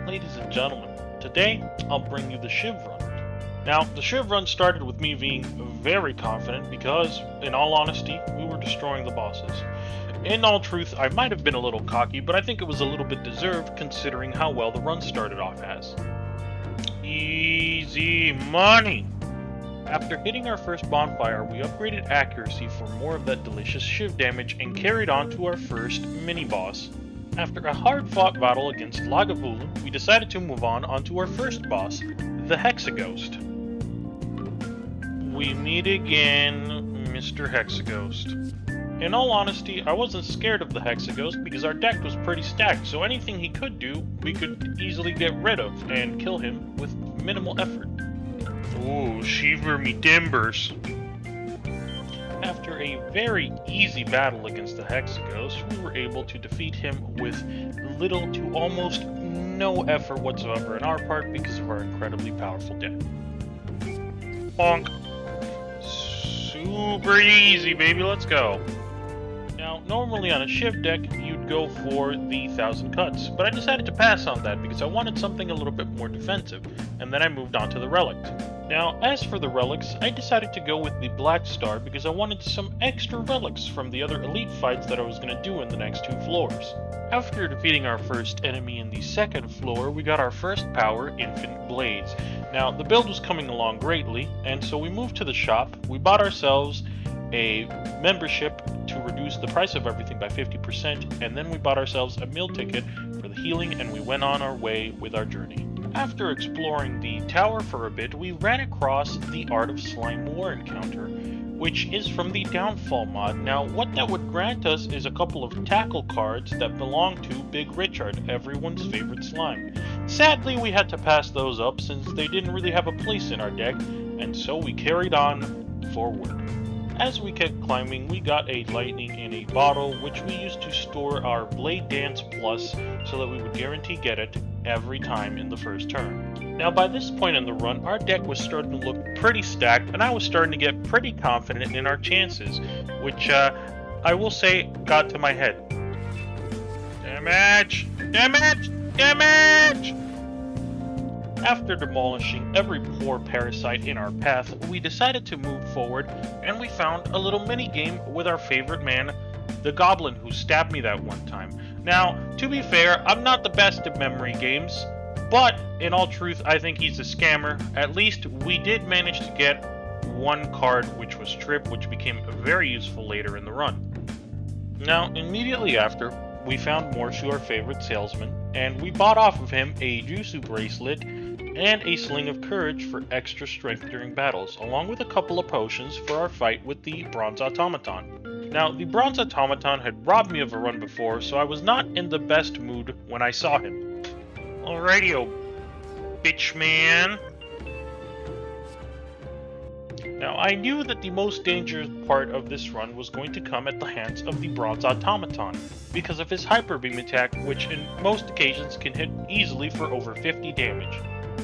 ladies and gentlemen, today I'll bring you the Shiv run. Now, the Shiv run started with me being very confident because, in all honesty, we were destroying the bosses. In all truth, I might have been a little cocky, but I think it was a little bit deserved considering how well the run started off as. Easy money! After hitting our first bonfire, we upgraded accuracy for more of that delicious Shiv damage and carried on to our first mini-boss. After a hard-fought battle against Lagavulin, we decided to move on onto our first boss, the Hexaghost. We meet again, Mr. Hexaghost. In all honesty, I wasn't scared of the Hexaghost because our deck was pretty stacked, so anything he could do, we could easily get rid of and kill him with minimal effort. Ooh, shiver me timbers. After a very easy battle against the Hexaghost, we were able to defeat him with little to almost no effort whatsoever on our part because of our incredibly powerful deck. Bonk. Super easy, baby, let's go. Now, normally on a Shiv deck, you'd go for the 1000 cuts, but I decided to pass on that because I wanted something a little bit more defensive, and then I moved on to the Relics. Now, as for the relics, I decided to go with the Black Star because I wanted some extra relics from the other elite fights that I was going to do in the next 2 floors. After defeating our first enemy in the second floor, we got our first power, Infinite Blades. Now, the build was coming along greatly, and so we moved to the shop, we bought ourselves a membership to reduce the price of everything by 50%, and then we bought ourselves a meal ticket for the healing, and we went on our way with our journey. After exploring the tower for a bit, we ran across the Art of Slime War encounter, which is from the Downfall mod. Now, what that would grant us is a couple of tackle cards that belong to Big Richard, everyone's favorite slime. Sadly, we had to pass those up since they didn't really have a place in our deck, and so we carried on forward. As we kept climbing, we got a lightning in a bottle, which we used to store our Blade Dance Plus so that we would guarantee get it every time in the first turn. Now, by this point in the run, our deck was starting to look pretty stacked, and I was starting to get pretty confident in our chances, which, I will say, got to my head. Damage! Damage! Damage! After demolishing every poor parasite in our path, we decided to move forward, and we found a little mini-game with our favorite man, the Goblin who stabbed me that one time. Now, to be fair, I'm not the best at memory games, but in all truth, I think he's a scammer. At least we did manage to get one card, which was Trip, which became very useful later in the run. Now, immediately after, we found Morshu, our favorite salesman, and we bought off of him a Jutsu bracelet and a Sling of Courage for extra strength during battles, along with a couple of potions for our fight with the Bronze Automaton. Now, the Bronze Automaton had robbed me of a run before, so I was not in the best mood when I saw him. Alrighty, oh bitch man. Now, I knew that the most dangerous part of this run was going to come at the hands of the Bronze Automaton, because of his Hyper Beam attack, which in most occasions can hit easily for over 50 damage.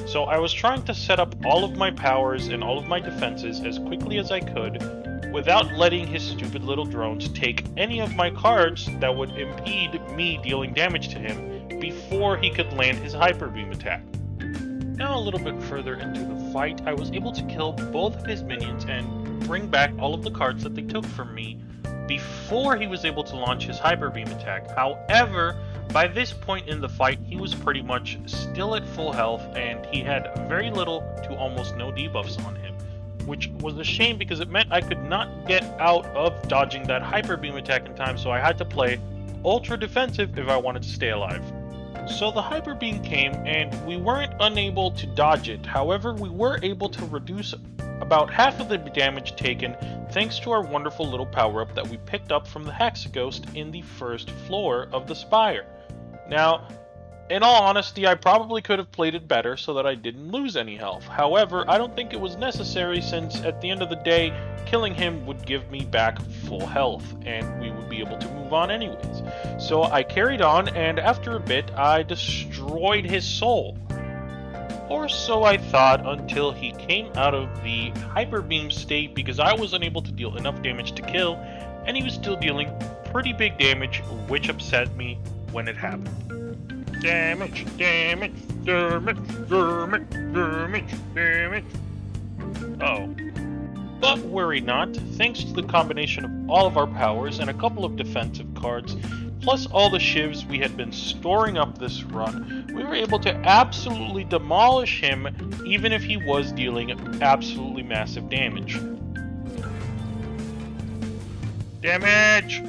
So I was trying to set up all of my powers and all of my defenses as quickly as I could, without letting his stupid little drones take any of my cards that would impede me dealing damage to him before he could land his Hyper Beam attack. Now a little bit further into the fight, I was able to kill both of his minions and bring back all of the cards that they took from me before he was able to launch his Hyper Beam attack. However, by this point in the fight, he was pretty much still at full health and he had very little to almost no debuffs on him, which was a shame because it meant I could not get out of dodging that Hyper Beam attack in time, so I had to play ultra defensive if I wanted to stay alive. So the Hyper Beam came and we weren't unable to dodge it. However, we were able to reduce about half of the damage taken thanks to our wonderful little power-up that we picked up from the Hexaghost in the first floor of the Spire. Now, in all honesty, I probably could have played it better so that I didn't lose any health. However, I don't think it was necessary since at the end of the day, killing him would give me back full health and we would be able to move on anyways. So I carried on, and after a bit, I destroyed his soul. Or so I thought, until he came out of the Hyper Beam state because I was unable to deal enough damage to kill, and he was still dealing pretty big damage, which upset me when it happened. Damage, damage, damage, damage, damage, damage. Oh. But worry not, thanks to the combination of all of our powers and a couple of defensive cards, plus all the shivs we had been storing up this run, we were able to absolutely demolish him, even if he was dealing absolutely massive damage. Damage!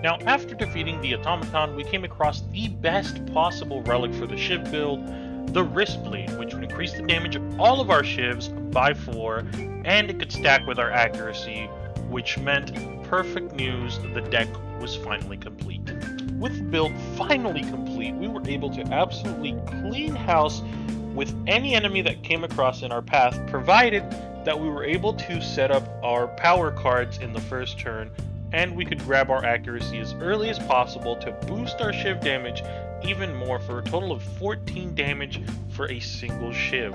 Now, after defeating the automaton, we came across the best possible relic for the Shiv build, the Wrist Blade, which would increase the damage of all of our shivs by 4, and it could stack with our accuracy, which meant perfect news, the deck was finally complete. With the build finally complete, we were able to absolutely clean house with any enemy that came across in our path, provided that we were able to set up our power cards in the first turn, and we could grab our accuracy as early as possible to boost our Shiv damage even more for a total of 14 damage for a single Shiv.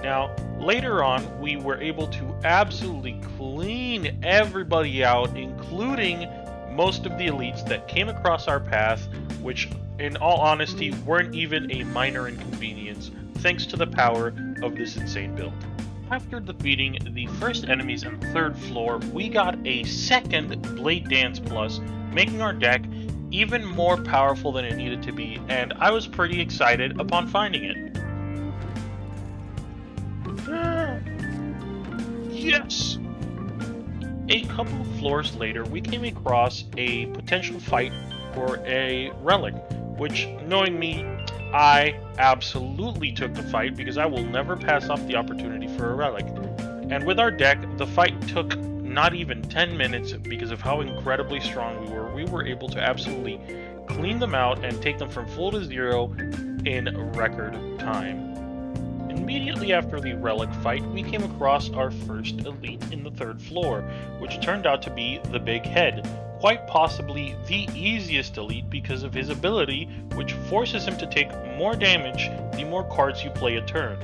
Now, later on, we were able to absolutely clean everybody out, including most of the elites that came across our path, which, in all honesty, weren't even a minor inconvenience, thanks to the power of this insane build. After defeating the first enemies in the 3rd floor, we got a second Blade Dance Plus, making our deck even more powerful than it needed to be, and I was pretty excited upon finding it. Yes! A couple of floors later, we came across a potential fight for a relic, which, knowing me, I absolutely took the fight because I will never pass up the opportunity for a relic. And with our deck, the fight took not even 10 minutes because of how incredibly strong we were. We were able to absolutely clean them out and take them from full to 0 in record time. Immediately after the relic fight, we came across our first elite in the 3rd floor, which turned out to be the Big Head. Quite possibly the easiest elite because of his ability, which forces him to take more damage the more cards you play a turn.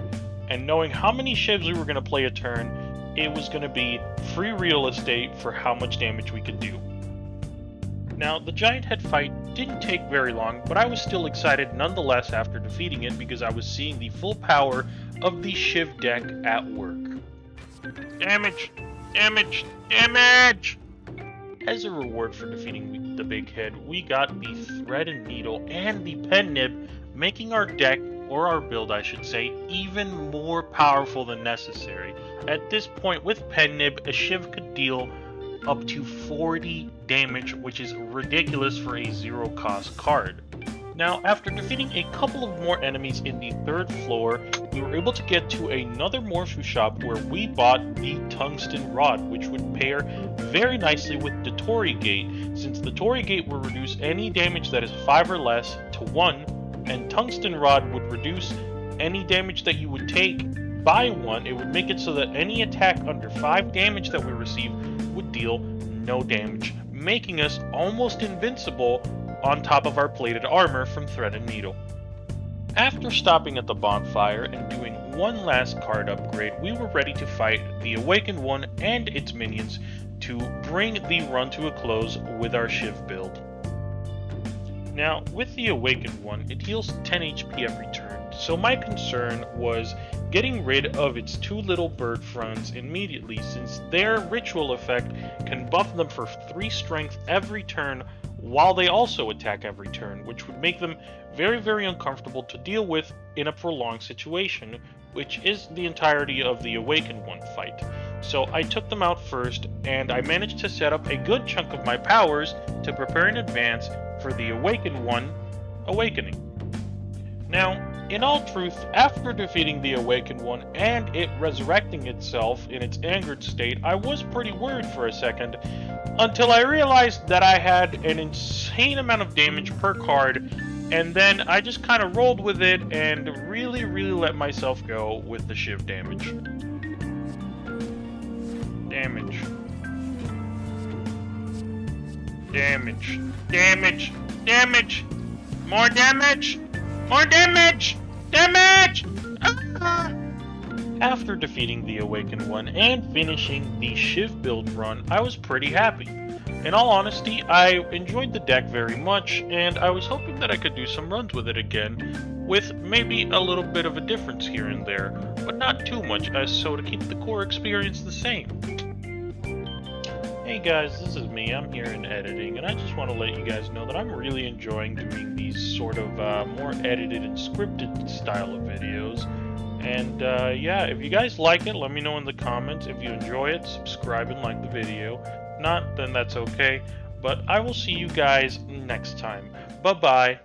And knowing how many shivs we were going to play a turn, it was going to be free real estate for how much damage we could do. Now, the giant head fight didn't take very long, but I was still excited nonetheless after defeating it because I was seeing the full power of the Shiv deck at work. Damage! Damage! Damage! As a reward for defeating the Big Head, we got the Thread and Needle and the Pen Nib, making our deck, or our build I should say, even more powerful than necessary. At this point, with Pen Nib, a Shiv could deal up to 40 damage, which is ridiculous for a 0-cost card. Now, after defeating a couple of more enemies in the 3rd floor, we were able to get to another Morphu shop where we bought the Tungsten Rod, which would pair very nicely with the Torii Gate, since the Torii Gate will reduce any damage that is 5 or less to 1, and Tungsten Rod would reduce any damage that you would take by 1. It would make it so that any attack under 5 damage that we receive would deal no damage, making us almost invincible on top of our plated armor from Thread and Needle. After stopping at the bonfire and doing one last card upgrade, we were ready to fight the Awakened One and its minions to bring the run to a close with our Shiv build. Now, with the Awakened One, it heals 10 HP every turn, so my concern was getting rid of its 2 little bird friends immediately, since their ritual effect can buff them for 3 strength every turn while they also attack every turn, which would make them very, very uncomfortable to deal with in a prolonged situation, which is the entirety of the Awakened One fight. So I took them out first, and I managed to set up a good chunk of my powers to prepare in advance for the Awakened One awakening. Now, in all truth, after defeating the Awakened One and it resurrecting itself in its angered state, I was pretty worried for a second, until I realized that I had an insane amount of damage per card, and then I just kind of rolled with it and really let myself go with the Shiv damage. Damage. Damage. Damage. Damage. More damage. More damage. Damage! Ah! After defeating the Awakened One and finishing the Shiv build run, I was pretty happy. In all honesty, I enjoyed the deck very much, and I was hoping that I could do some runs with it again, with maybe a little bit of a difference here and there, but not too much as so to keep the core experience the same. Hey guys, this is me, I'm here in editing, and I just want to let you guys know that I'm really enjoying doing these sort of more edited and scripted style of videos. And yeah, if you guys like it, let me know in the comments. If you enjoy it, subscribe and like the video. If not, then that's okay. But I will see you guys next time. Bye-bye.